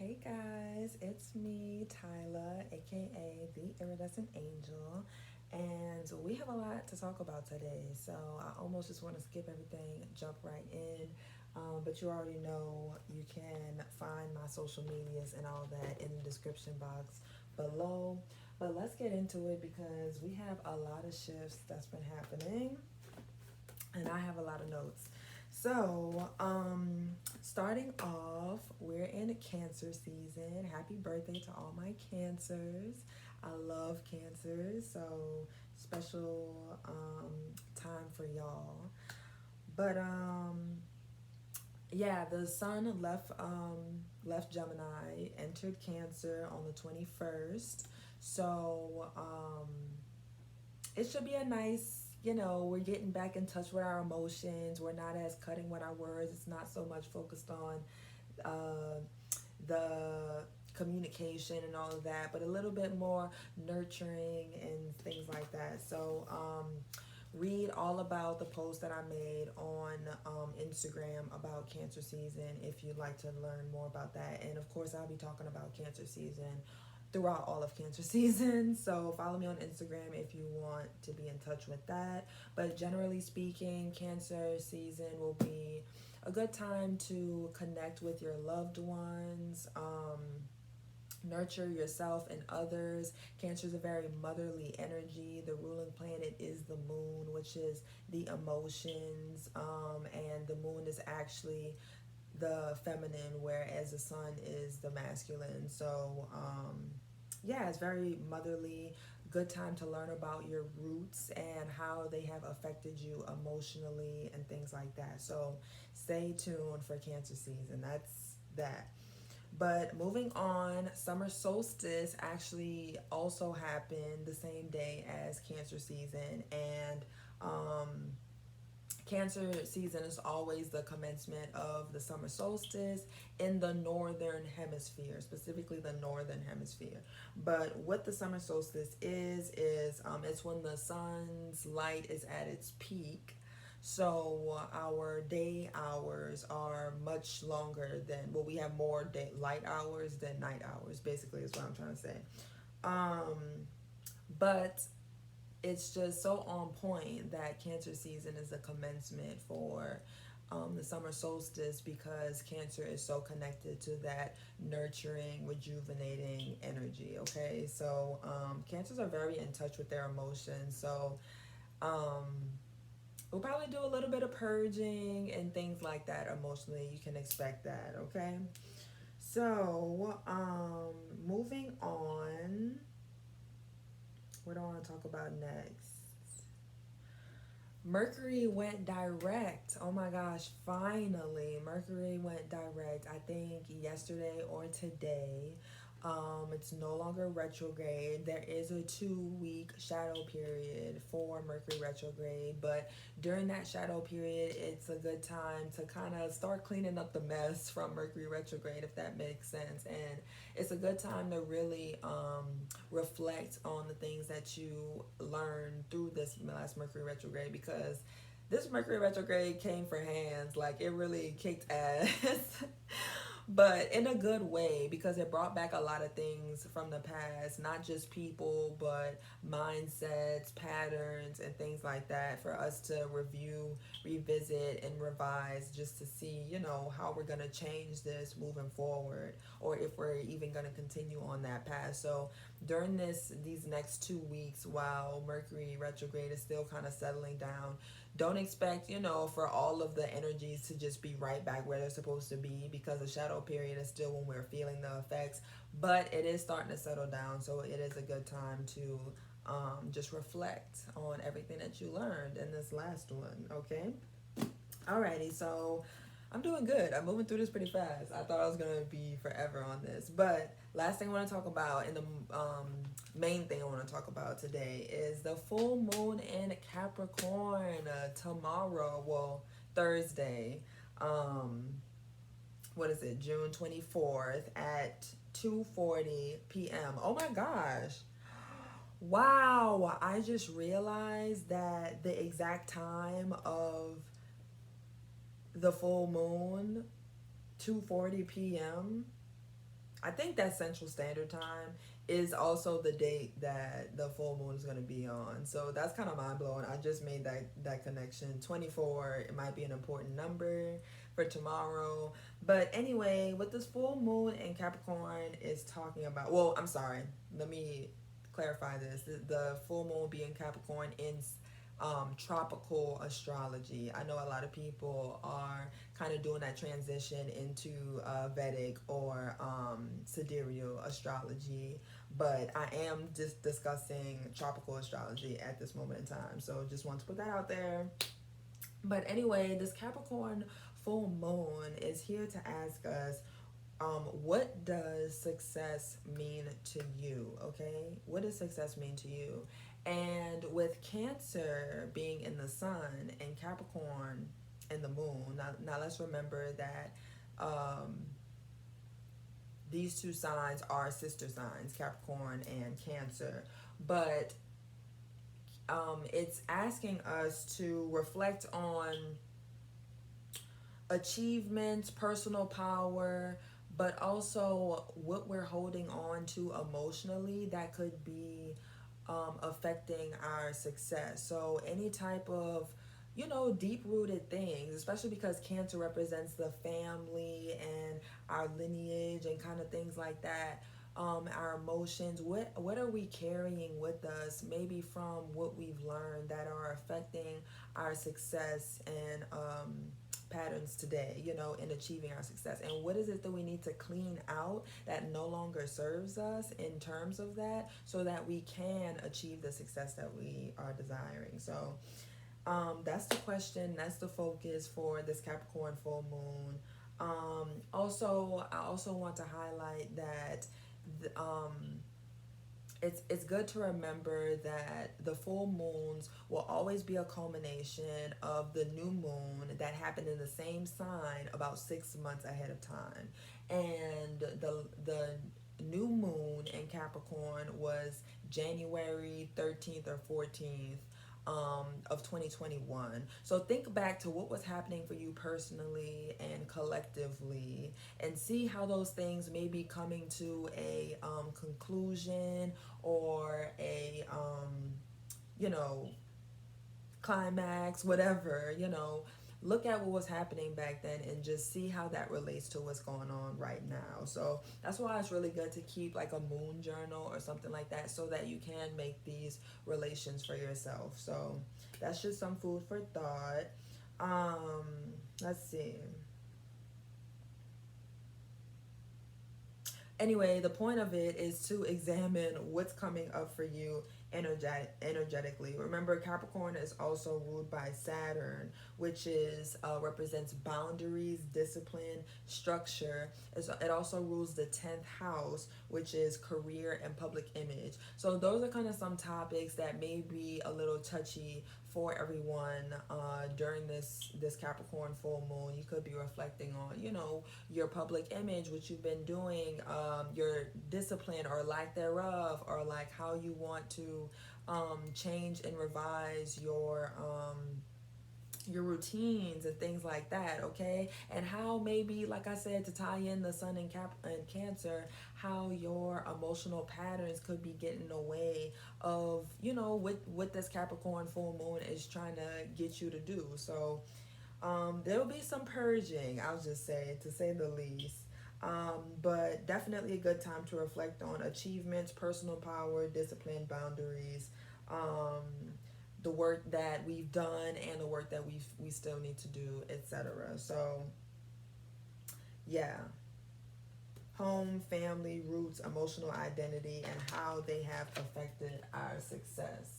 Hey guys, it's me, Tyla, aka the Iridescent Angel, and we have a lot to talk about today. So I almost just want to skip everything, jump right in. But you already know you can find my social medias and all that in the description box below. But let's get into it because we have a lot of shifts that's been happening, and I have a lot of notes. So, starting off, we're in Cancer season. Happy birthday to all my Cancers. I love Cancers, so special time for y'all. But yeah, the sun left Gemini, entered Cancer on the 21st. So it should be a nice, we're getting back in touch with our emotions. We're not as cutting with our words. It's not so much focused on uh, the communication and all of that, but a little bit more nurturing and things like that. So read all about the post that I made on Instagram about Cancer season if you'd like to learn more about that. And of course, I'll be talking about Cancer season throughout all of Cancer season. So follow me on Instagram if you want to be in touch with that. But generally speaking, Cancer season will be a good time to connect with your loved ones. Nurture yourself and others. Cancer is a very motherly energy. The ruling planet is the moon, which is the emotions, and the moon is actually the feminine, whereas the sun is the masculine. So, yeah, it's very motherly. Good time to learn about your roots and how they have affected you emotionally and things like that. So, stay tuned for Cancer season. That's that. But moving on, summer solstice actually also happened the same day as Cancer season, and Cancer season is always the commencement of the summer solstice in the northern hemisphere, specifically the northern hemisphere. But what the summer solstice is it's when the sun's light is at its peak. So our day hours are much longer than, well, we have more day light hours than night hours. Basically, is what I'm trying to say. Um, but it's just so on point that Cancer season is a commencement for the summer solstice because Cancer is so connected to that nurturing, rejuvenating energy. Okay, so Cancers are very in touch with their emotions. So um, we'll probably do a little bit of purging and things like that emotionally. You can expect that. Okay, so moving on. What do I want to talk about next? Mercury went direct. Oh my gosh, finally. Mercury went direct, I think yesterday or today. It's no longer retrograde. There is a 2 week shadow period for Mercury retrograde, but during that shadow period, it's a good time to kind of start cleaning up the mess from Mercury retrograde, if that makes sense. And it's a good time to really reflect on the things that you learned through this last Mercury retrograde because this Mercury retrograde came for hands. Like it really kicked ass. But in a good way because it brought back a lot of things from the past, not just people, but mindsets, patterns, and things like that for us to review, revisit, and revise just to see, how we're going to change this moving forward or if we're even going to continue on that path. So during these next 2 weeks while Mercury retrograde is still kind of settling down, don't expect, for all of the energies to just be right back where they're supposed to be because the shadow period is still when we're feeling the effects. But it is starting to settle down, so it is a good time to just reflect on everything that you learned in this last one, okay? Alrighty, so I'm doing good. I'm moving through this pretty fast. I thought I was gonna be forever on this, but last thing I want to talk about, and the main thing I want to talk about today is the full moon in Capricorn tomorrow. Well, Thursday. Um, what is it? June 24th at 2:40 p.m. Oh my gosh. Wow, I just realized that the exact time of the full moon, 2:40 p.m. I think that Central Standard Time is also the date that the full moon is going to be on. So that's kind of mind blowing. I just made that connection. 24, it might be an important number for tomorrow. But anyway, what this full moon in Capricorn is talking about, well, I'm sorry, let me clarify this. The full moon being Capricorn in tropical astrology. I know a lot of people are kind of doing that transition into Vedic or sidereal astrology, but I am just discussing tropical astrology at this moment in time. So just want to put that out there. But anyway, this Capricorn full moon is here to ask us, what does success mean to you? Okay, what does success mean to you? And with Cancer being in the sun and Capricorn in the moon, now let's remember that these two signs are sister signs, Capricorn and Cancer. But it's asking us to reflect on achievements, personal power, but also what we're holding on to emotionally that could be affecting our success. So any type of, deep rooted things, especially because Cancer represents the family and our lineage and kind of things like that. Our emotions, what are we carrying with us, maybe from what we've learned that are affecting our success and patterns today, in achieving our success. And what is it that we need to clean out that no longer serves us in terms of that, so that we can achieve the success that we are desiring. So that's the question, that's the focus for this Capricorn full moon. I also want to highlight that it's good to remember that the full moons will always be a culmination of the new moon that happened in the same sign about 6 months ahead of time. And the new moon in Capricorn was January 13th or 14th of 2021. So think back to what was happening for you personally and collectively, and see how those things may be coming to a conclusion or a climax, whatever. Look at what was happening back then and just see how that relates to what's going on right now. So that's why it's really good to keep like a moon journal or something like that, so that you can make these relations for yourself. So that's just some food for thought. Let's see. Anyway, the point of it is to examine what's coming up for you energetically. Remember, Capricorn is also ruled by Saturn, which is represents boundaries, discipline, structure. It also rules the 10th house, which is career and public image. So those are kind of some topics that may be a little touchy for everyone during this Capricorn full moon. You could be reflecting on, your public image, what you've been doing, your discipline or lack thereof, or like how you want to change and revise your routines and things like that, okay? And how maybe, like I said, to tie in the sun and Cancer, how your emotional patterns could be getting in the way of, what this Capricorn full moon is trying to get you to do. So there'll be some purging, I'll just say, to say the least. But definitely a good time to reflect on achievements, personal power, discipline, boundaries, the work that we've done and the work that we still need to do, etc. So yeah, home, family, roots, emotional identity, and how they have affected our success.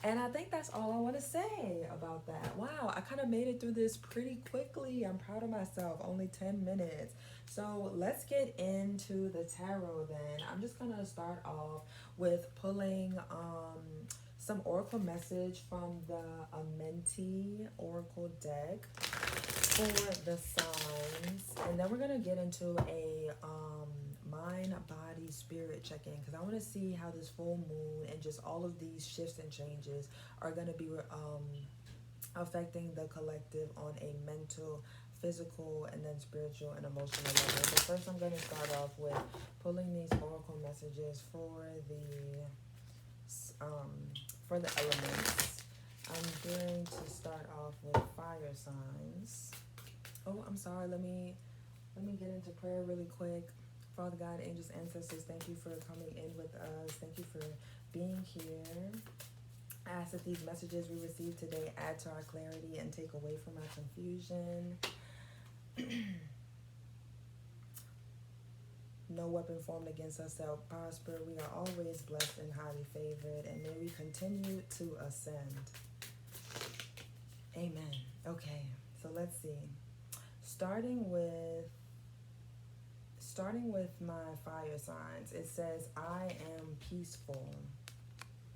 And I think that's all I want to say about that. Wow, I kind of made it through this pretty quickly. I'm proud of myself. Only 10 minutes. So let's get into the tarot then. I'm just going to start off with pulling some oracle message from the Amenti Oracle deck for the signs. And then we're going to get into a mind, body, spirit check-in, because I want to see how this full moon and just all of these shifts and changes are going to be affecting the collective on a mental, physical, and then spiritual and emotional level. But first, I'm going to start off with pulling these oracle messages um, for the elements. I'm going to start off with fire signs. Oh, I'm sorry. Let me get into prayer really quick. Father God, angels, ancestors, thank you for coming in with us. Thank you for being here. I ask that these messages we receive today add to our clarity and take away from our confusion. No weapon formed against us shall prosper. We are always blessed and highly favored, and may we continue to ascend. Amen. Okay, so let's see. Starting with my fire signs, it says, I am peaceful.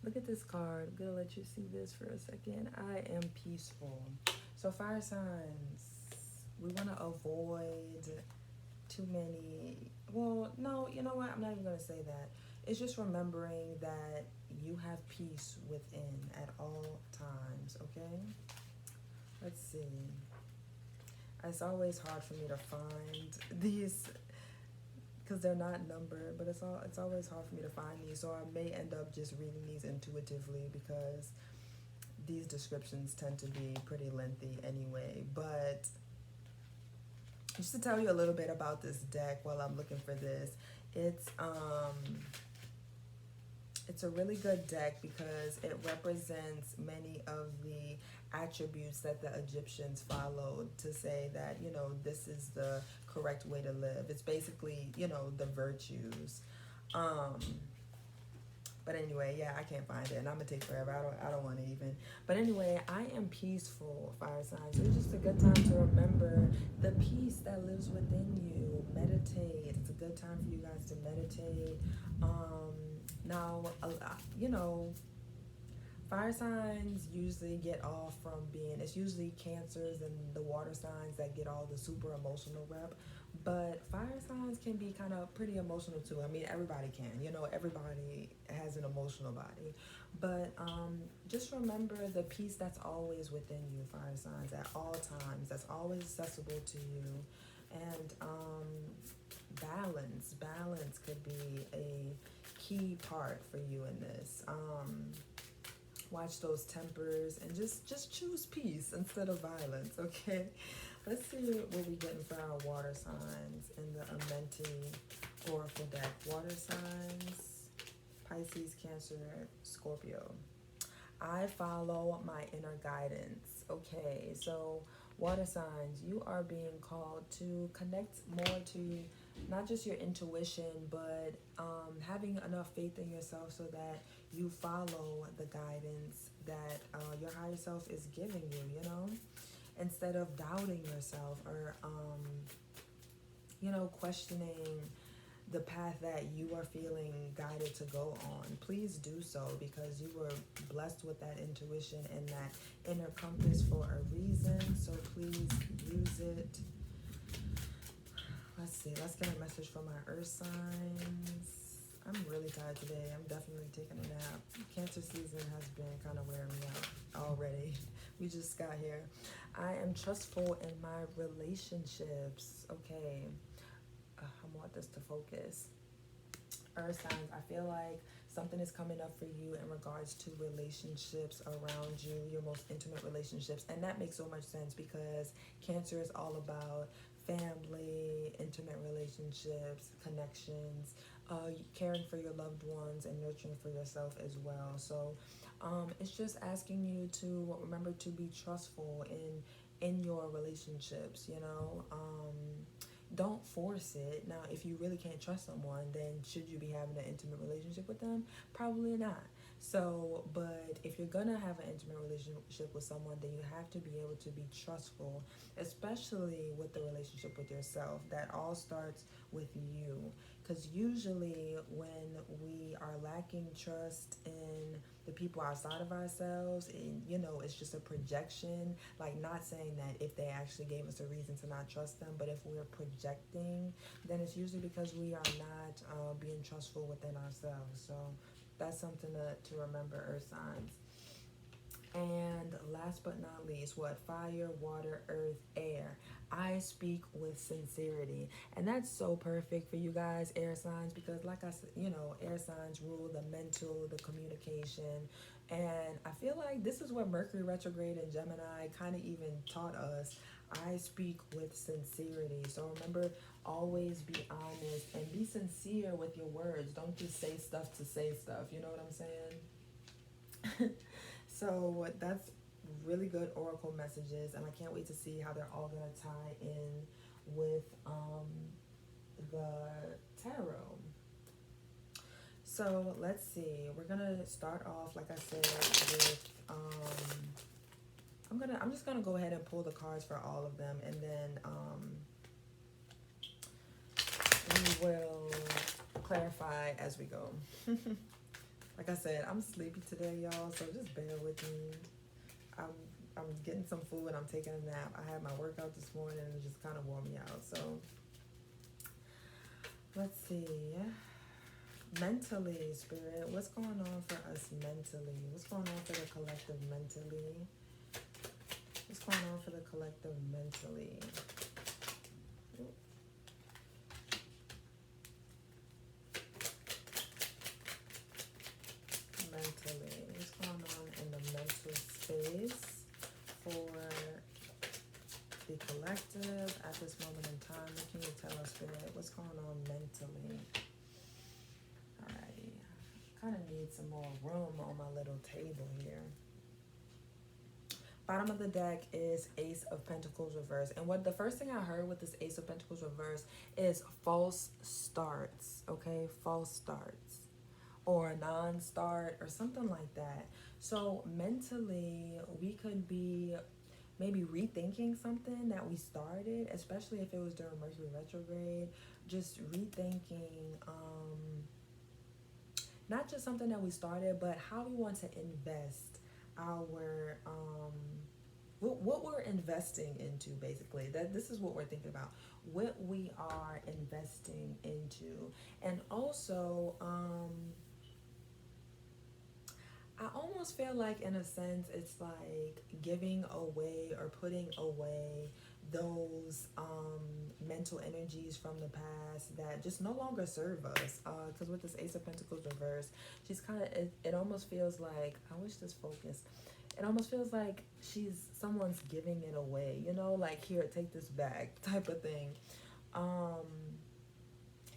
Look at this card. I'm going to let you see this for a second. I am peaceful. So fire signs, we want to avoid too many. Well, no, you know what? I'm not even going to say that. It's just remembering that you have peace within at all times, okay? Let's see. It's always hard for me to find these because they're not numbered, but it's always hard for me to find these, so I may end up just reading these intuitively because these descriptions tend to be pretty lengthy anyway. But just to tell you a little bit about this deck while I'm looking for this, it's a really good deck because it represents many of the attributes that the Egyptians followed to say that, you know, this is the correct way to live. It's basically, you know, the virtues. But anyway, yeah, I can't find it, and I'm gonna take forever. I don't want to even. But anyway, I am peaceful, fire signs. It's just a good time to remember the peace that lives within you. Meditate. It's a good time for you guys to meditate. Now, you know, fire signs usually get off from being, it's usually Cancers and the water signs that get all the super emotional rep, but fire signs can be kind of pretty emotional too. I mean, everybody can, you know, everybody has an emotional body, but just remember the peace that's always within you, fire signs, at all times, that's always accessible to you. And balance could be a key part for you in this. Watch those tempers and just choose peace instead of violence, okay? Let's see what we're getting for our water signs in the Amenti Oracle deck. Water signs, Pisces, Cancer, Scorpio. I follow my inner guidance. Okay, so water signs, you are being called to connect more to not just your intuition, but having enough faith in yourself so that you follow the guidance that your higher self is giving you, you know, instead of doubting yourself or, you know, questioning the path that you are feeling guided to go on. Please do so because you were blessed with that intuition and that inner compass for a reason. So please use it. Let's see. Let's get a message from my earth signs. I'm really tired today. I'm definitely taking a nap. Cancer season has been kind of wearing me out already. We just got here. I am trustful in my relationships. Okay. I want this to focus. Earth signs, I feel like something is coming up for you in regards to relationships around you, your most intimate relationships. And that makes so much sense because Cancer is all about family, intimate relationships, connections, caring for your loved ones and nurturing for yourself as well. So it's just asking you to remember to be trustful in your relationships, you know. Don't force it. Now, if you really can't trust someone, then should you be having an intimate relationship with them? Probably not. So, but if you're gonna have an intimate relationship with someone, then you have to be able to be trustful, especially with the relationship with yourself. That all starts with you. Because usually when we are lacking trust in the people outside of ourselves, and you know, it's just a projection, like not saying that if they actually gave us a reason to not trust them, but if we're projecting, then it's usually because we are not being trustful within ourselves. So that's something to remember, earth signs. And last but not least, what? Fire, water, earth, air. I speak with sincerity. And that's so perfect for you guys, air signs, because like I said, air signs rule the mental, the communication. And I feel like this is what Mercury retrograde in Gemini kind of even taught us. I speak with sincerity. So remember, always be honest and be sincere with your words. Don't just say stuff to say stuff. You know what I'm saying? So that's really good oracle messages, and I can't wait to see how they're all going to tie in with the tarot. So let's see. We're gonna start off, like I said, with I'm just gonna go ahead and pull the cards for all of them, and then we will clarify as we go. Like I said, I'm sleepy today, y'all, so just bear with me. I'm getting some food, I'm taking a nap. I had my workout this morning and it just kind of wore me out. So let's see. Mentally, Spirit, what's going on for us mentally? What's going on for the collective mentally? What's going on for the collective mentally? Mentally, what's going on in the mental space for the collective at this moment in time? What can you tell us, Spirit? What's going on mentally? Alrighty. Kind of need some more room on my little table here. Bottom of the deck is Ace of Pentacles reverse. And what the first thing I heard with this Ace of Pentacles reverse is false starts, okay? False starts. Or a non-start or something like that. So mentally, we could be maybe rethinking something that we started, especially if it was during Mercury retrograde. Just rethinking, not just something that we started, but how we want to invest our, what we're investing into, basically. That this is what we're thinking about. What we are investing into. And also, I almost feel like, in a sense, it's like giving away or putting away those mental energies from the past that just no longer serve us. Because with this Ace of Pentacles reverse, she's kind of, it almost feels like, I wish this focused. It almost feels like someone's giving it away, like, here, take this back type of thing.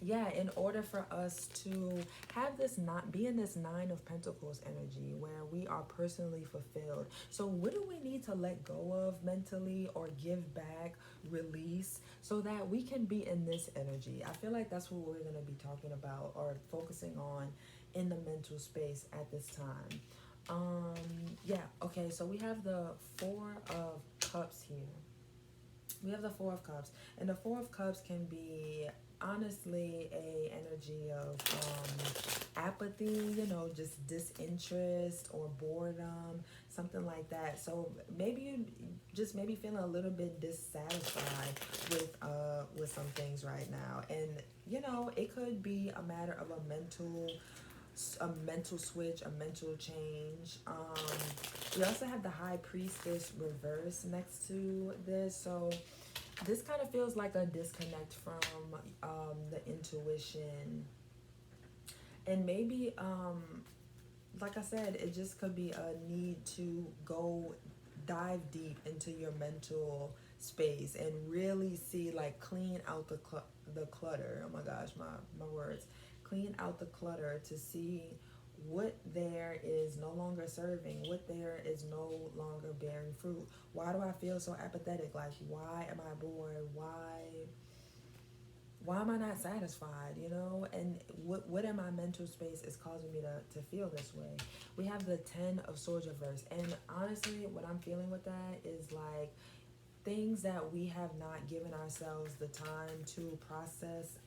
Yeah, in order for us to have this, not be in this Nine of Pentacles energy where we are personally fulfilled. So what do we need to let go of mentally or give back, release, so that we can be in this energy? I feel like that's what we're going to be talking about or focusing on in the mental space at this time. Yeah, okay, so we have the Four of Cups here. We have the Four of Cups, and the Four of Cups can be honestly a energy of apathy, just disinterest or boredom, something like that. So maybe you just feeling a little bit dissatisfied with some things right now, and it could be a matter of a mental switch, a mental change. We also have the High Priestess reverse next to this, so this kind of feels like a disconnect from the intuition, and maybe like I said, it just could be a need to go dive deep into your mental space and really see, like, clean out the clutter. Oh my gosh, my words. Clean out the clutter to see what there is no longer serving, what there is no longer bearing fruit. Why do I feel so apathetic? Like, why am I bored? Why am I not satisfied? And what in my mental space is causing me to feel this way? We have the Ten of Swords reverse, and honestly, what I'm feeling with that is like things that we have not given ourselves the time to process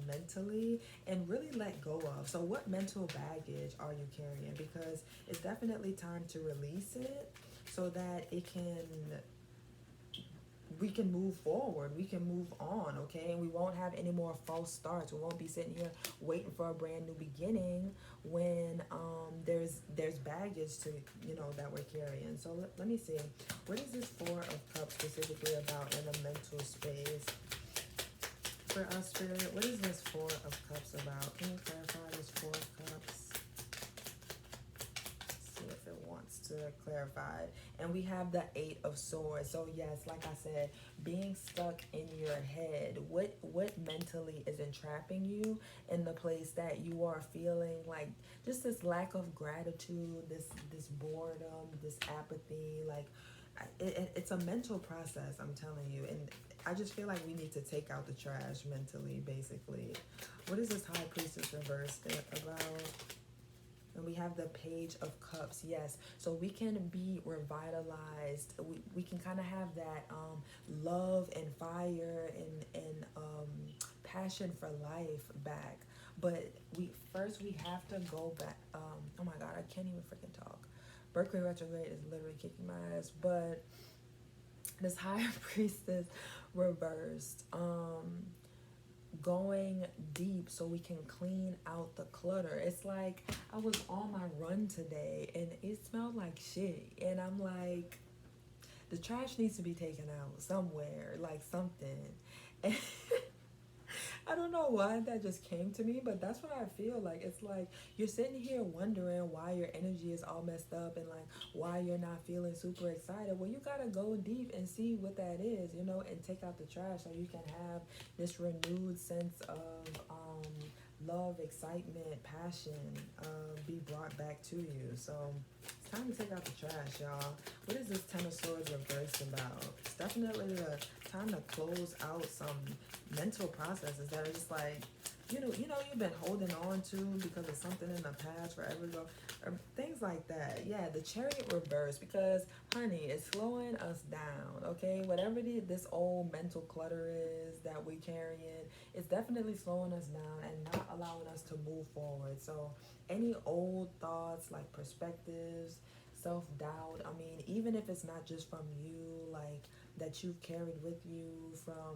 mentally and really let go of. So what mental baggage are you carrying? Because it's definitely time to release it so that it can we can move forward, we can move on, okay? And we won't have any more false starts. We won't be sitting here waiting for a brand new beginning when there's baggage to, that we're carrying. So let me see, what is this Four of Cups specifically about in a mental space for us, Spirit? What is this Four of Cups about? Can you clarify this Four of Cups? See if it wants to clarify. And we have the Eight of Swords. So yes, like I said, being stuck in your head, what mentally is entrapping you in the place that you are feeling like just this lack of gratitude, this boredom, this apathy, like it's a mental process, I'm telling you. And I just feel like we need to take out the trash mentally, basically. What is this High Priestess reverse about? And we have the Page of Cups. Yes, so we can be revitalized. We can kind of have that love and fire and passion for life back. But we have to go back. Oh my God, I can't even freaking talk. Mercury retrograde is literally kicking my ass. But this High Priestess reversed. Going deep so we can clean out the clutter. It's like I was on my run today and it smelled like shit, and I'm like, the trash needs to be taken out somewhere, like something. And I don't know why that just came to me, but that's what I feel like. It's like you're sitting here wondering why your energy is all messed up and like why you're not feeling super excited. Well, you gotta go deep and see what that is, and take out the trash so you can have this renewed sense of love, excitement, passion be brought back to you. So it's time to take out the trash, y'all. What is this Ten of Swords reversed about? It's definitely the time to close out some mental processes that are just like, you've been holding on to because of something in the past forever ago, or things like that. Yeah, the Chariot reverse, because honey, it's slowing us down, okay? Whatever this old mental clutter is that we're carrying, it's definitely slowing us down and not allowing us to move forward. So any old thoughts, like perspectives, self-doubt, I mean, even if it's not just from you, like that you've carried with you from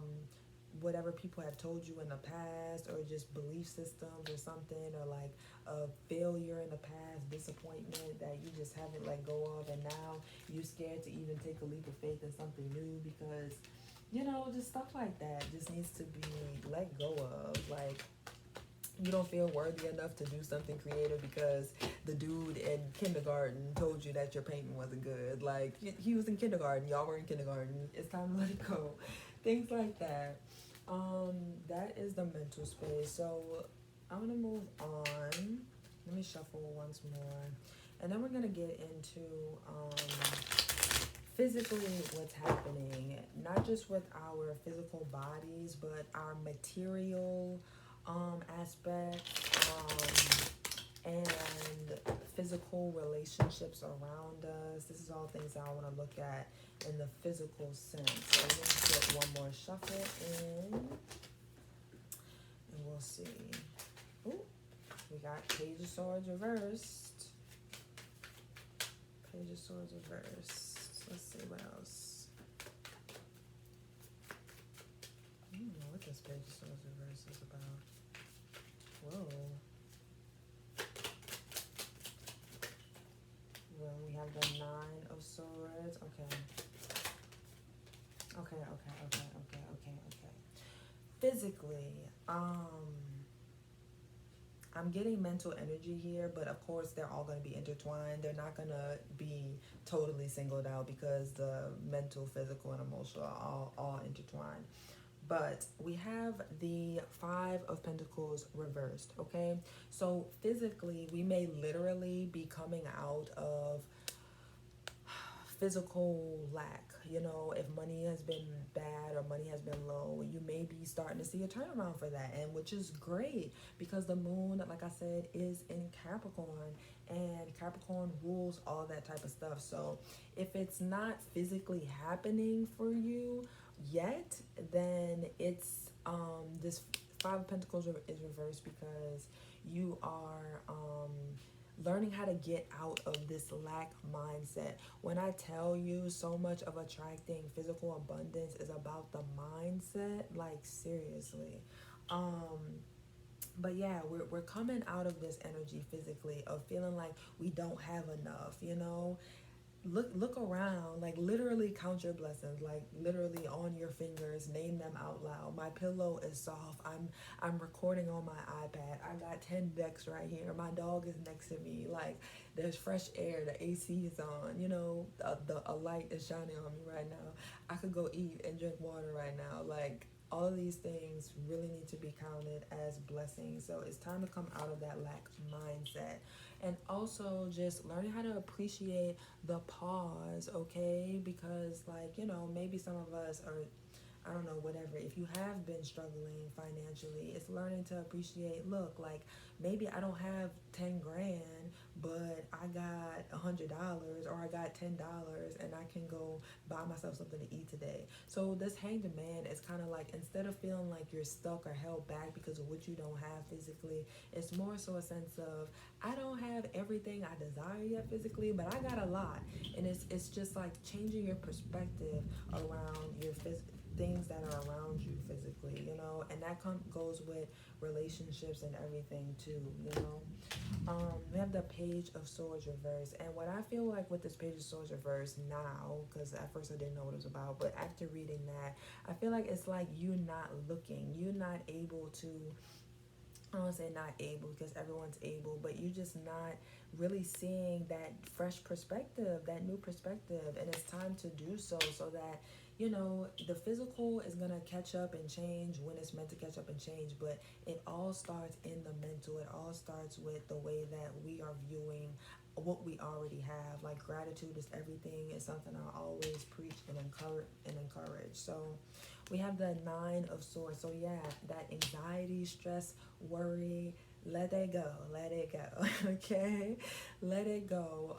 whatever people have told you in the past, or just belief systems or something, or like a failure in the past, disappointment that you just haven't let go of, and now you're scared to even take a leap of faith in something new because, just stuff like that just needs to be let go of. Like, you don't feel worthy enough to do something creative because the dude in kindergarten told you that your painting wasn't good. Like, he was in kindergarten, y'all were in kindergarten. It's time to let it go. Things like that. That is the mental space. So I'm gonna move on. Let me shuffle once more, and then we're gonna get into physically what's happening, not just with our physical bodies, but our material aspects, and physical relationships around us. This is all things that I want to look at in the physical sense. So let's get one more shuffle in, and we'll see. Ooh, we got Page of Swords reversed. Page of Swords reversed. Let's see what else. I don't know what this Page of Swords reversed is about. Whoa. Well, we have the Nine of Swords. Okay. Physically, I'm getting mental energy here, but of course they're all going to be intertwined. They're not going to be totally singled out because the mental, physical, and emotional are all intertwined. But we have the Five of Pentacles reversed, okay? So physically, we may literally be coming out of physical lack. If money has been bad or money has been low, you may be starting to see a turnaround for that, and which is great because the moon, like I said, is in Capricorn, and Capricorn rules all that type of stuff. So if it's not physically happening for you yet, then it's this Five of Pentacles is reversed because you are learning how to get out of this lack mindset. When I tell you so much of attracting physical abundance is about the mindset, like seriously. Um, but yeah, we're coming out of this energy physically of feeling like we don't have enough, you know. Look around, like literally count your blessings, like literally on your fingers, name them out loud. My pillow is soft. I'm recording on my iPad. I got 10 decks right here. My dog is next to me. Like there's fresh air, the AC is on, you know, a light is shining on me right now. I could go eat and drink water right now. Like all of these things really need to be counted as blessings. So it's time to come out of that lack mindset, and also just learning how to appreciate the pause, okay? Because, like, you know, maybe some of us are, I don't know, whatever. If you have been struggling financially, it's learning to appreciate, look, like, maybe I don't have 10 grand, but I got $100 or I got $10 and I can go buy myself something to eat today. So this hanged man is kind of like, instead of feeling like you're stuck or held back because of what you don't have physically, it's more so a sense of, I don't have everything I desire yet physically, but I got a lot. And it's just like changing your perspective around your things that are around you physically, you know, and that goes with relationships and everything too, you know. We have the Page of Swords reverse, and what I feel like with this Page of Swords reverse now, because at first I didn't know what it was about, but after reading that, I feel like it's like you not looking, you're not able to, I don't want to say not able because everyone's able, but you just not really seeing that fresh perspective, that new perspective, and it's time to do so, so that, you know, the physical is going to catch up and change when it's meant to catch up and change, but it all starts in the mental. It all starts with the way that we are viewing what we already have. Like gratitude is everything. It's something I always preach and encourage. So we have the Nine of Swords. So yeah, that anxiety, stress, worry, let it go, let it go. Okay, let it go.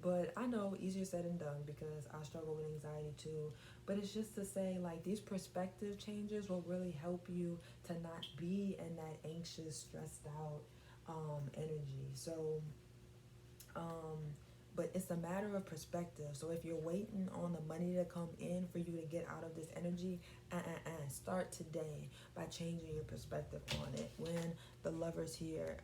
But I know easier said than done because I struggle with anxiety too. But it's just to say, like, these perspective changes will really help you to not be in that anxious, stressed out energy. So um, but it's a matter of perspective. So if you're waiting on the money to come in for you to get out of this energy, start today by changing your perspective on it. When the Lovers here,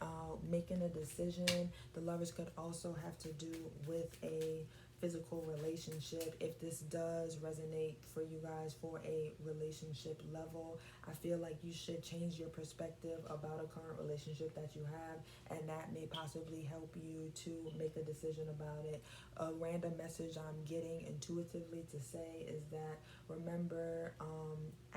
making a decision, the Lovers could also have to do with a physical relationship. If this does resonate for you guys for a relationship level, I feel like you should change your perspective about a current relationship that you have, and that may possibly help you to make a decision about it. A random message I'm getting intuitively to say is that remember,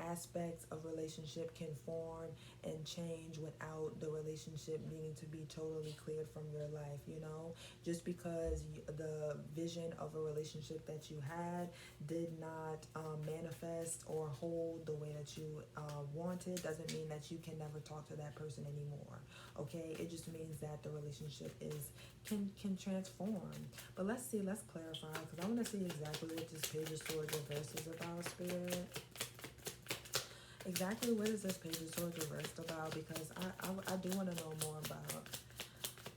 aspects of relationship can form and change without the relationship needing to be totally cleared from your life, you know. Just because the vision of a relationship that you had did not manifest or hold the way that you wanted doesn't mean that you can never talk to that person anymore. Okay, it just means that the relationship is can transform. But let's clarify, because I want to see exactly what this Page of Swords reverse is about, Spirit. Exactly what is this Page of Swords reversed about? Because I do want to know more about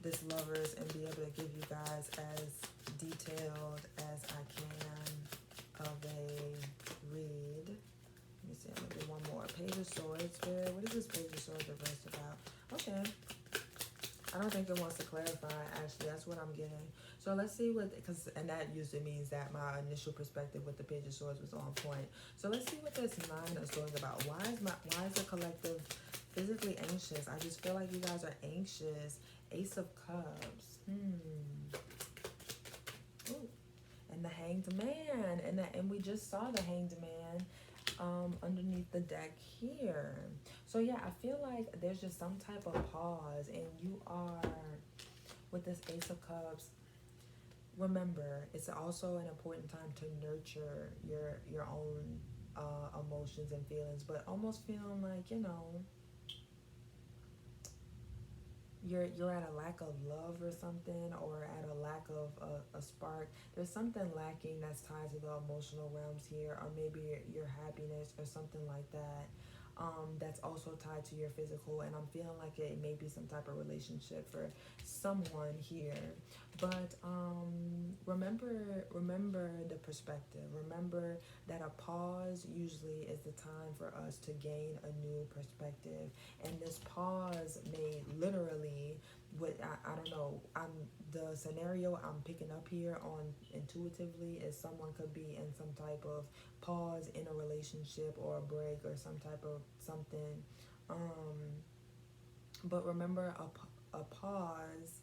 this Lovers and be able to give you guys as detailed as I can of a read. Let me see, I'm gonna do one more. Page of Swords, Spirit. What is this Page of Swords reversed about? Okay. I don't think it wants to clarify, actually. That's what I'm getting. So let's see what, and that usually means that my initial perspective with the Page of Swords was on point. So let's see what this Nine of Swords is about. Why is the collective physically anxious? I just feel like you guys are anxious. Ace of Cups. Ooh. And the Hanged Man. And we just saw the Hanged Man underneath the deck here. So yeah, I feel like there's just some type of pause, and you are with this Ace of Cups. Remember, it's also an important time to nurture your own emotions and feelings, but almost feeling like, you know, you're at a lack of love or something, or at a lack of a spark. There's something lacking that's tied to the emotional realms here, or maybe your happiness or something like that. that's also tied to your physical, and I'm feeling like it may be some type of relationship for someone here. But remember the perspective. Remember that a pause usually is the time for us to gain a new perspective, and this pause may literally, what I don't know, I'm the scenario I'm picking up here on intuitively is someone could be in some type of pause in a relationship or a break or some type of something. But remember, a pause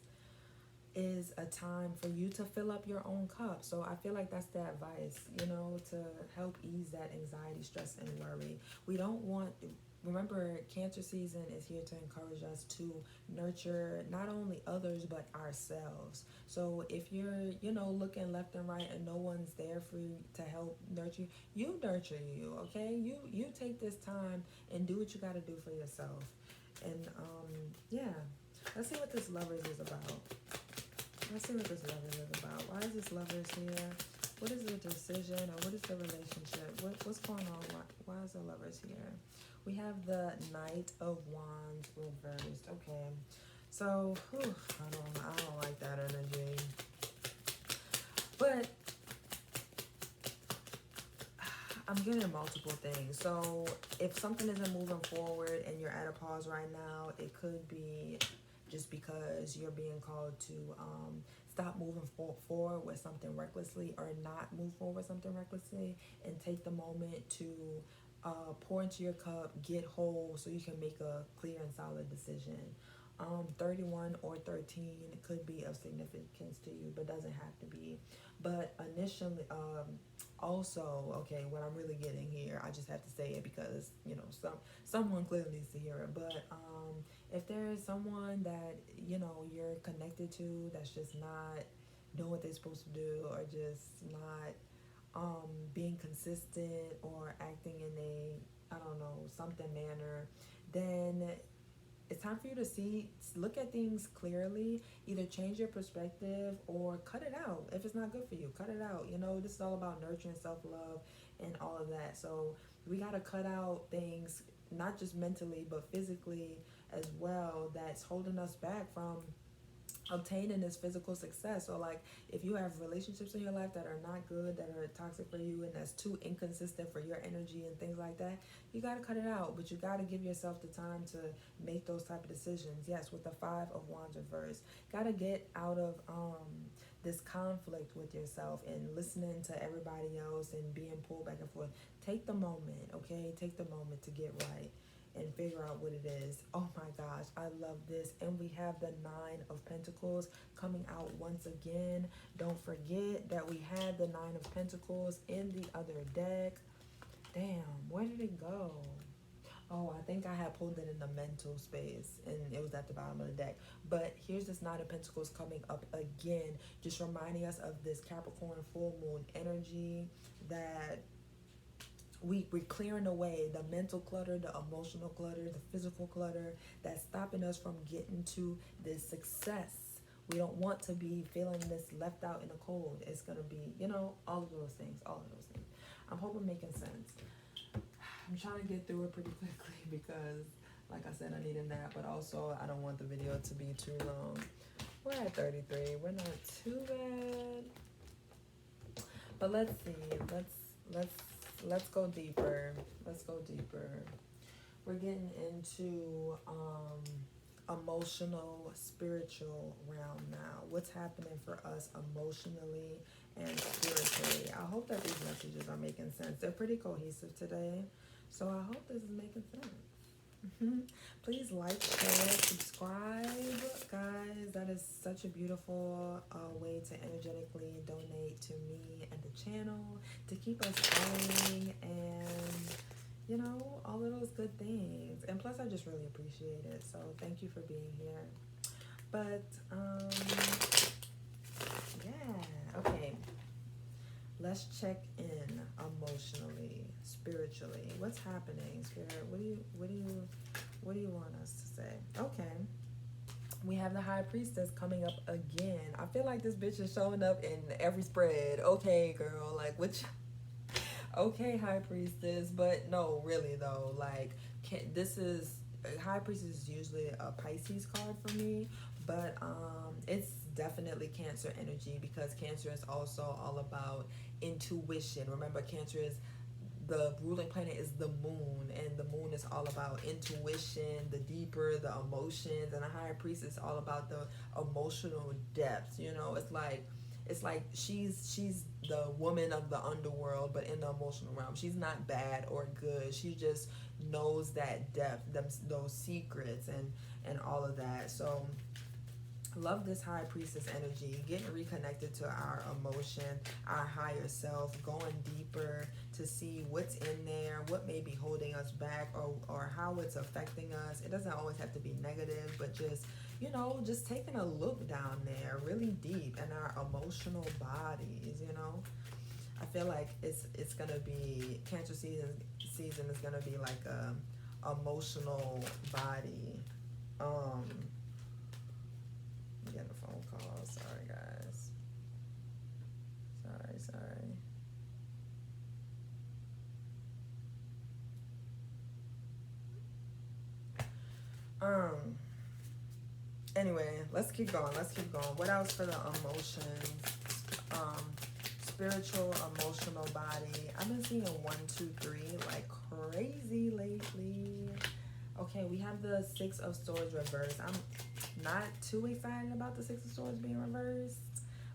is a time for you to fill up your own cup. So I feel like that's the advice, to help ease that anxiety, stress, and worry. We don't want, remember, Cancer season is here to encourage us to nurture not only others but ourselves. So if you're, looking left and right and no one's there for you to help nurture you, nurture you, okay? You take this time and do what you got to do for yourself. And yeah, let's see what this Lovers is about. Let's see what this Lovers is about. Why is this Lovers here? What is the decision, or what is the relationship? What's going on? Why is the Lovers here? We have the Knight of Wands reversed. Okay, so I don't like that energy. But I'm getting multiple things. So if something isn't moving forward and you're at a pause right now, it could be just because you're being called to stop moving forward with something recklessly, or not move forward with something recklessly, and take the moment to pour into your cup, get whole, so you can make a clear and solid decision. 31 or 13 could be of significance to you, but doesn't have to be. But initially, also, okay, what I'm really getting here, I just have to say it because, someone clearly needs to hear it. But if there is someone that, you're connected to that's just not doing what they're supposed to do, or just not being consistent, or acting in a, I don't know, something manner, then it's time for you to look at things clearly, either change your perspective or cut it out. If it's not good for you, cut it out. This is all about nurturing self-love and all of that. So we got to cut out things, not just mentally, but physically as well, that's holding us back from obtaining this physical success. So like, if you have relationships in your life that are not good, that are toxic for you, and that's too inconsistent for your energy and things like that, you got to cut it out. But you got to give yourself the time to make those type of decisions. Yes, with the 5 of Wands reversed, got to get out of this conflict with yourself and listening to everybody else and being pulled back and forth. Take the moment, okay? Take the moment to get right and figure out what it is. Oh my gosh, I love this. And we have the 9 of Pentacles coming out once again. Don't forget that we had the 9 of Pentacles in the other deck. Damn, where did it go? Oh, I think I had pulled it in the mental space and it was at the bottom of the deck. But here's this 9 of Pentacles coming up again, just reminding us of this Capricorn full moon energy, that we're clearing away the mental clutter, the emotional clutter, the physical clutter that's stopping us from getting to this success. We don't want to be feeling this left out in the cold. It's going to be, all of those things, I hope I'm making sense. I'm trying to get through it pretty quickly because, like I said, I need a nap, but also I don't want the video to be too long. We're at 33. We're not too bad. But let's see. Let's go deeper. We're getting into emotional, spiritual realm now. What's happening for us emotionally and spiritually? I hope that these messages are making sense. They're pretty cohesive today, so I hope this is making sense. Please like, share, subscribe, guys. That is such a beautiful way to energetically donate to me and the channel, to keep us going, and all of those good things. And plus, I just really appreciate it. So thank you for being here. But yeah, okay. Let's check in emotionally, spiritually. What's happening, Spirit? What do you want us to say? Okay. We have the High Priestess coming up again. I feel like this bitch is showing up in every spread. Okay, girl, like which okay, High Priestess, but no, really though, like this is High Priestess is usually a Pisces card for me, but it's definitely Cancer energy, because Cancer is also all about intuition. Remember, Cancer is the ruling planet is the moon, and the moon is all about intuition, the deeper, the emotions, and the High Priestess is all about the emotional depths. You know, it's like she's the woman of the underworld, but in the emotional realm. She's not bad or good. She just knows that depth, those secrets, and all of that. So love this High Priestess energy, getting reconnected to our emotion, our higher self, going deeper to see what's in there, what may be holding us back, or how it's affecting us. It doesn't always have to be negative, but just, you know, just taking a look down there really deep in our emotional bodies, you know. I feel like it's gonna be Cancer season is gonna be like a emotional body. I'm getting a phone call. Sorry, guys. Sorry. Anyway, let's keep going. What else for the emotions? Spiritual, emotional body. I've been seeing 1, 2, 3 like crazy lately. Okay, we have the Six of Swords reversed. I'm not too excited about the Six of Swords being reversed,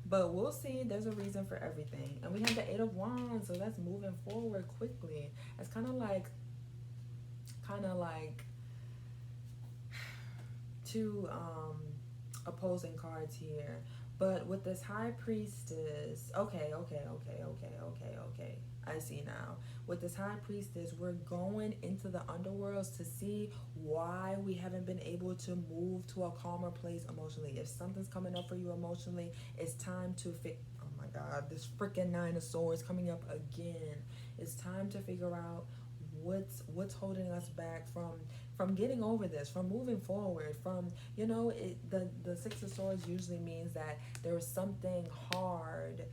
but we'll see. There's a reason for everything. And we have the Eight of Wands, so that's moving forward quickly. It's kind of like two opposing cards here. But with this High Priestess, okay. I see now. With this High Priestess, we're going into the underworlds to see why we haven't been able to move to a calmer place emotionally. If something's coming up for you emotionally, it's time to oh my God, this freaking Nine of Swords coming up again. It's time to figure out what's holding us back from getting over this, from moving forward, from, you know, the Six of Swords usually means that there was something hard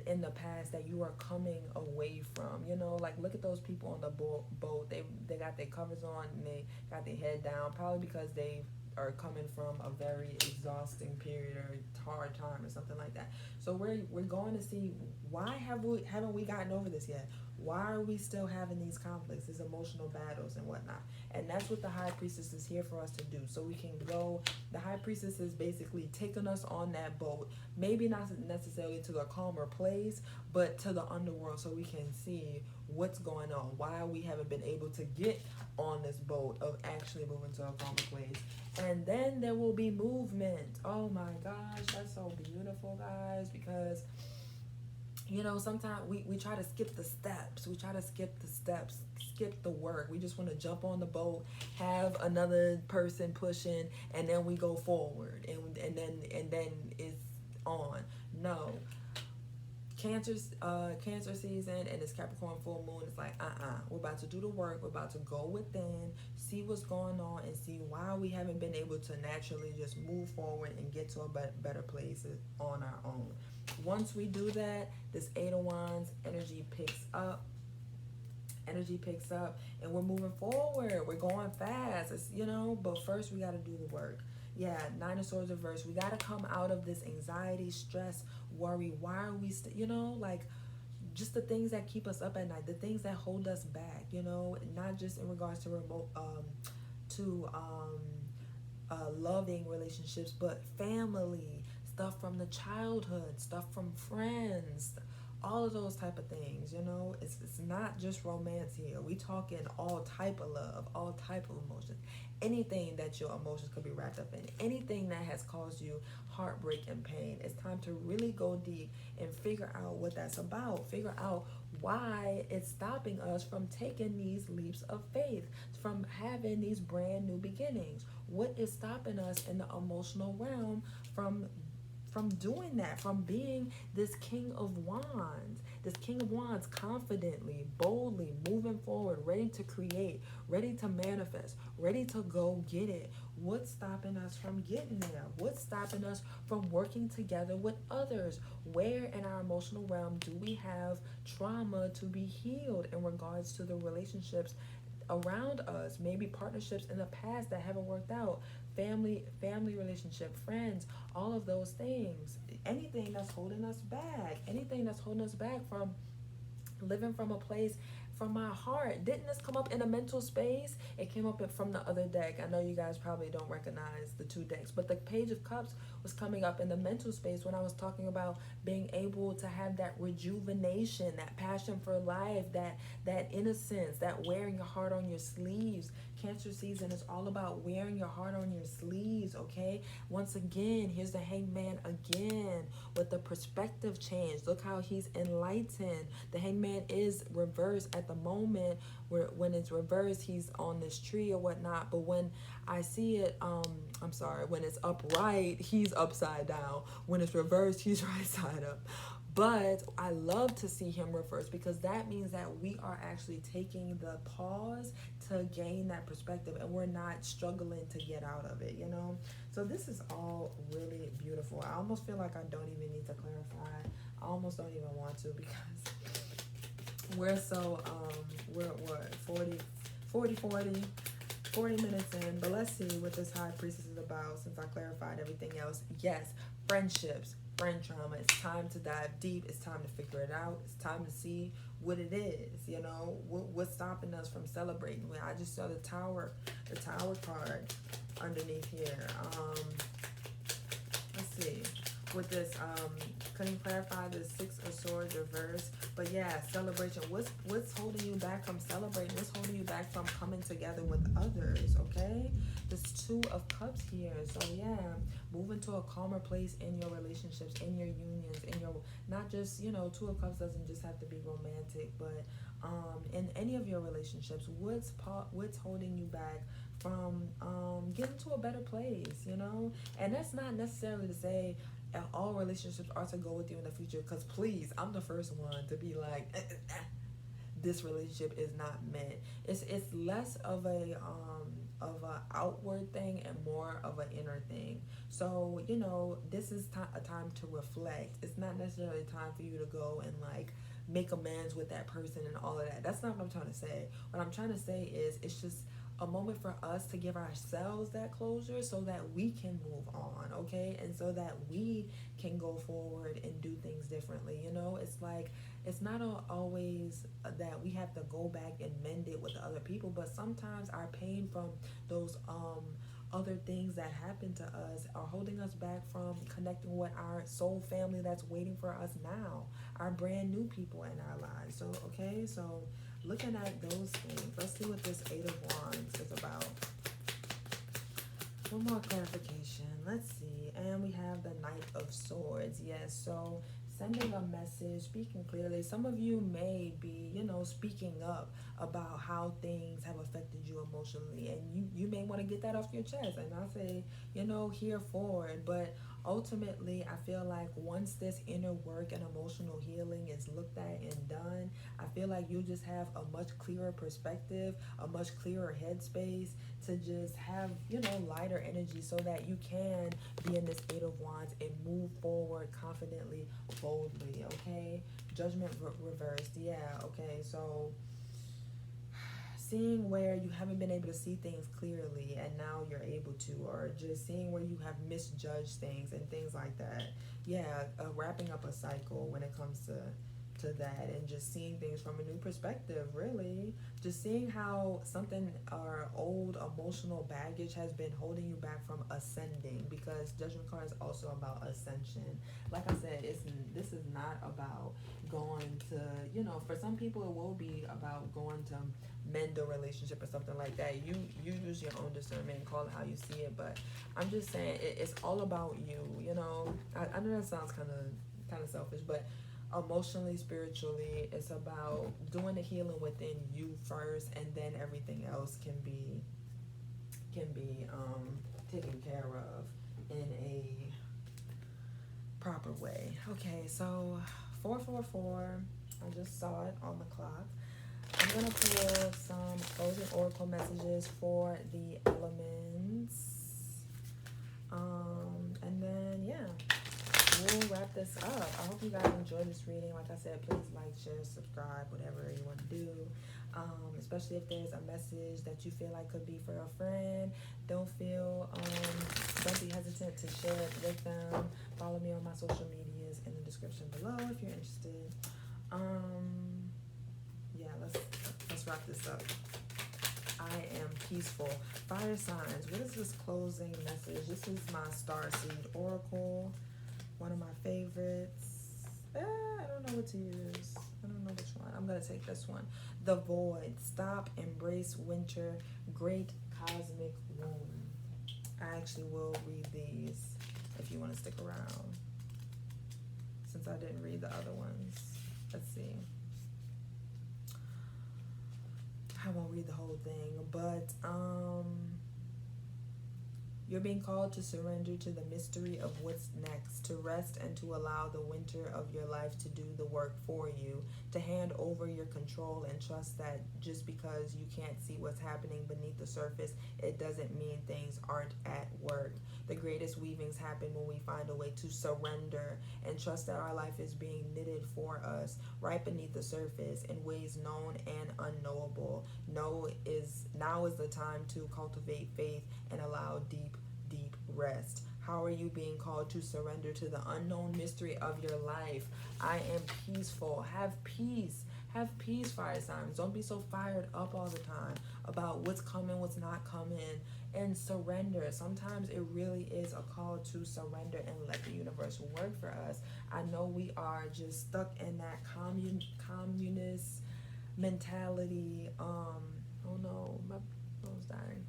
in the past that you are coming away from. You know, like look at those people on the boat. They got their covers on and they got their head down, probably because they are coming from a very exhausting period or hard time or something like that. So we're going to see why haven't we gotten over this yet? Why are we still having these conflicts, these emotional battles and whatnot? And that's what the High Priestess is here for us to do. So we can go, the High Priestess is basically taking us on that boat, maybe not necessarily to a calmer place, but to the underworld, so we can see what's going on, why we haven't been able to get on this boat of actually moving to a calmer place. And then there will be movement. Oh my gosh, that's so beautiful, guys, because, you know, sometimes we try to skip the steps. Skip the work. We just want to jump on the boat, have another person pushing, and then we go forward, and then it's on. No. Cancer season and this Capricorn full moon is like, we're about to do the work. We're about to go within, see what's going on, and see why we haven't been able to naturally just move forward and get to a better place on our own. Once we do that, this Eight of Wands energy picks up, and we're moving forward. We're going fast, you know, but first we got to do the work. Yeah, Nine of Swords reverse. We got to come out of this anxiety, stress, worry. Why are we you know, like just the things that keep us up at night, the things that hold us back, you know, not just in regards to loving relationships, but family, stuff from the childhood, stuff from friends, all of those type of things, you know. It's not just romance here. We talking all type of love, all type of emotions, anything that your emotions could be wrapped up in, anything that has caused you heartbreak and pain. It's time to really go deep and figure out what that's about, figure out why it's stopping us from taking these leaps of faith, from having these brand new beginnings. What is stopping us in the emotional realm from doing that, from being this King of Wands, confidently, boldly moving forward, ready to create, ready to manifest, ready to go get it? What's stopping us from getting there? What's stopping us from working together with others? Where in our emotional realm do we have trauma to be healed in regards to the relationships around us, maybe partnerships in the past that haven't worked out, family relationship, friends, all of those things. Anything that's holding us back, anything that's holding us back from living from a place from my heart. Didn't this come up in a mental space? It came up from the other deck. I know you guys probably don't recognize the two decks, but the Page of Cups was coming up in the mental space when I was talking about being able to have that rejuvenation, that passion for life, that innocence, that wearing your heart on your sleeves. Cancer season is all about wearing your heart on your sleeves, okay? Once again, here's the Hangman again with the perspective change. Look how he's enlightened. The Hangman is reversed at the moment. When it's reversed, he's on this tree or whatnot. But when I see it, when it's upright, he's upside down. When it's reversed, he's right side up. But I love to see him reversed because that means that we are actually taking the pause to gain that perspective and we're not struggling to get out of it, you know? So this is all really beautiful. I almost feel like I don't even need to clarify. I almost don't even want to because we're so, we're what, 40 minutes in. But let's see what this High Priestess is about since I clarified everything else. Yes, friendships. Friend trauma. It's time to dive deep. It's time to figure it out. It's time to see what it is. You know, what's stopping us from celebrating? I just saw the Tower card underneath here. Let's see. With this, couldn't clarify the Six of Swords reverse, but yeah, celebration. What's holding you back from celebrating? What's holding you back from coming together with others? Okay, there's Two of Cups here, so yeah, move into a calmer place in your relationships, in your unions, in your not just Two of Cups doesn't just have to be romantic, but in any of your relationships, what's holding you back from getting to a better place? And that's not necessarily to say all relationships are to go with you in the future, because please, I'm the first one to be like this relationship is not meant. It's less of a outward thing and more of an inner thing. So this is a time to reflect. It's not necessarily time for you to go and like make amends with that person and all of that. That's not what I'm trying to say. What I'm trying to say is it's just a moment for us to give ourselves that closure so that we can move on, okay? And so that we can go forward and do things differently. It's like, it's not always that we have to go back and mend it with other people, but sometimes our pain from those other things that happen to us are holding us back from connecting with our soul family that's waiting for us now, our brand new people in our lives. So, okay, so looking at those things, let's see what this Eight of Wands is about. One more clarification. Let's see. And we have the Knight of Swords. Yes, so sending a message, speaking clearly. Some of you may be, speaking up about how things have affected you emotionally. And you may want to get that off your chest. And I say, here for it. But ultimately, I feel like once this inner work and emotional healing is looked at and done, I feel like you just have a much clearer perspective, a much clearer headspace to just have, lighter energy so that you can be in this Eight of Wands and move forward confidently, boldly, okay? Judgment reversed, yeah, okay, so seeing where you haven't been able to see things clearly and now you're able to, or just seeing where you have misjudged things and things like that. Yeah, wrapping up a cycle when it comes to that, and just seeing things from a new perspective, really. Just seeing how something or old emotional baggage has been holding you back from ascending, because Judgment card is also about ascension. Like I said, this is not about going to, for some people it will be about going to mend a relationship or something like that. You use your own discernment and call it how you see it, but I'm just saying it's all about you. I know that sounds kind of selfish, but emotionally, spiritually, it's about doing the healing within you first, and then everything else can be taken care of in a proper way. Okay, so 444, I just saw it on the clock. I'm gonna pull some closing oracle messages for the elements, and then we'll wrap wrap this up. I hope you guys enjoyed this reading. Like I said, please like, share, subscribe, whatever you want to do. Especially if there's a message that you feel like could be for a friend. Don't be hesitant to share it with them. Follow me on my social medias in the description below if you're interested. Yeah, let's wrap this up. I am peaceful. Fire signs. What is this closing message? This is my Starseed Oracle. One of my favorites. I don't know what to use. I don't know which one. I'm going to take this one. The Void. Stop, embrace winter. Great cosmic womb. I actually will read these if you want to stick around, since I didn't read the other ones. Let's see. I won't read the whole thing, but you're being called to surrender to the mystery of what's next, to rest and to allow the winter of your life to do the work for you, to hand over your control and trust that just because you can't see what's happening beneath the surface, it doesn't mean things aren't at work. The greatest weavings happen when we find a way to surrender and trust that our life is being knitted for us right beneath the surface in ways known and unknowable. Now is the time to cultivate faith and allow deep rest. How are you being called to surrender to the unknown mystery of your life? I am peaceful. Have peace. Have peace, fire signs. Don't be so fired up all the time about what's coming, what's not coming, and surrender. Sometimes it really is a call to surrender and let the universe work for us. I know we are just stuck in that communist mentality. Oh no, my phone's dying.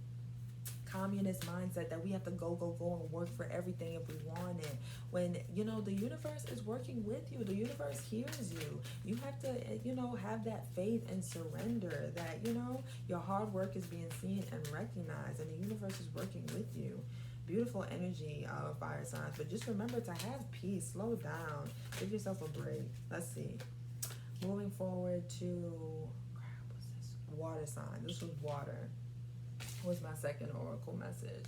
Communist mindset that we have to go and work for everything if we want it, when the universe is working with you. The universe hears you. You have to have that faith and surrender that your hard work is being seen and recognized, and the universe is working with you. Beautiful energy, fire signs. But just remember to have peace. Slow down. Give yourself a break. Let's see. Moving forward to what's this? Water sign. This was water. Was my second oracle message.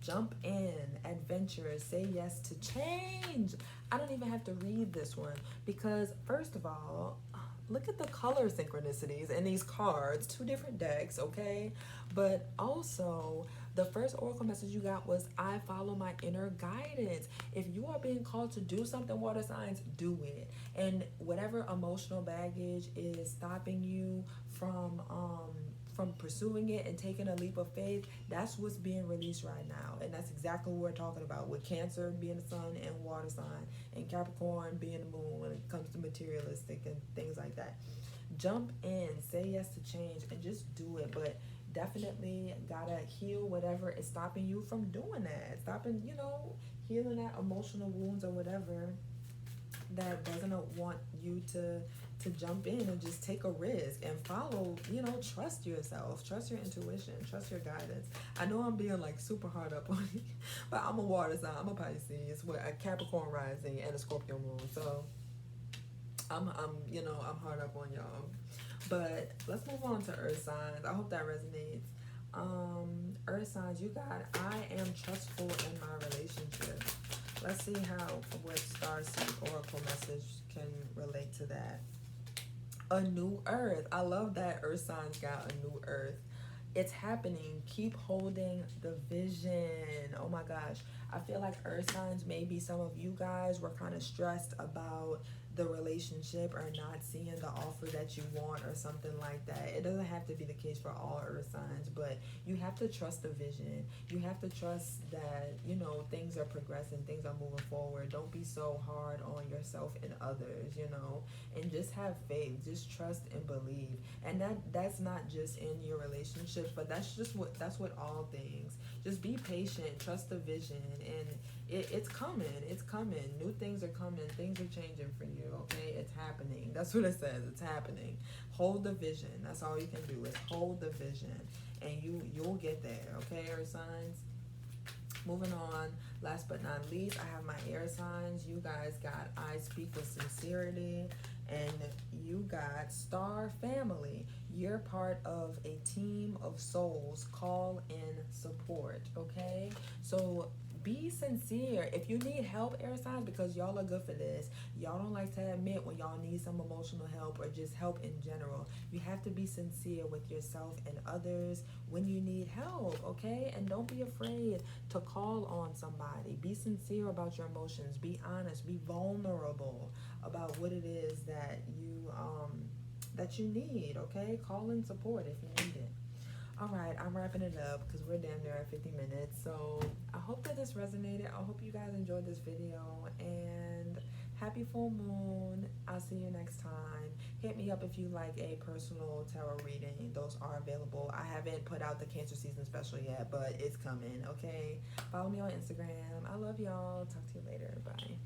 Jump in, adventure, say yes to change. I don't even have to read this one because, first of all, look at the color synchronicities in these cards. 2 different decks, okay? But also, the first oracle message you got was, I follow my inner guidance. If you are being called to do something, water signs, do it. And whatever emotional baggage is stopping you from pursuing it and taking a leap of faith, that's what's being released right now. And that's exactly what we're talking about with Cancer being the sun and water sign, and Capricorn being the moon when it comes to materialistic and things like that. Jump in, say yes to change, and just do it. But definitely gotta heal whatever is stopping you from doing that. Stopping, healing that emotional wounds or whatever that doesn't want you to jump in and just take a risk and follow, trust yourself, trust your intuition, trust your guidance. I know I'm being like super hard up on you, but I'm a water sign, I'm a Pisces with a Capricorn rising and a Scorpio moon, so I'm hard up on y'all. But let's move on to earth signs. I hope that resonates. Earth signs, you got, I am trustful in my relationship. Let's see what Starseed Oracle message can relate to that. A new earth. I love that earth signs got a new earth. It's happening. Keep holding the vision. Oh my gosh. I feel like earth signs, maybe some of you guys were kind of stressed about the relationship or not seeing the offer that you want or something like that. It doesn't have to be the case for all earth signs, but you have to trust the vision. You have to trust that, things are progressing, things are moving forward. Don't be so hard on yourself and others, and just have faith. Just trust and believe. And that's not just in your relationships, but that's what all things. Just be patient, trust the vision, and it's coming. It's coming. New things are coming. Things are changing for you, okay? It's happening. That's what it says. It's happening. Hold the vision. That's all you can do is hold the vision, and you'll get there, okay, earth signs? Moving on, last but not least, I have my air signs. You guys got I speak with sincerity, and you got star family. You're part of a team of souls. Call in support, okay? So Be sincere. If you need help, air signs, because y'all are good for this, y'all don't like to admit when y'all need some emotional help or just help in general. You have to be sincere with yourself and others when you need help, okay? And don't be afraid to call on somebody. Be sincere about your emotions. Be honest. Be vulnerable about what it is that you need, okay? Call in support if you need it. All right, I'm wrapping it up because we're damn near at 50 minutes. So I hope that this resonated. I hope you guys enjoyed this video. And happy full moon. I'll see you next time. Hit me up if you like a personal tarot reading. Those are available. I haven't put out the Cancer season special yet, but it's coming, okay? Follow me on Instagram. I love y'all. Talk to you later. Bye.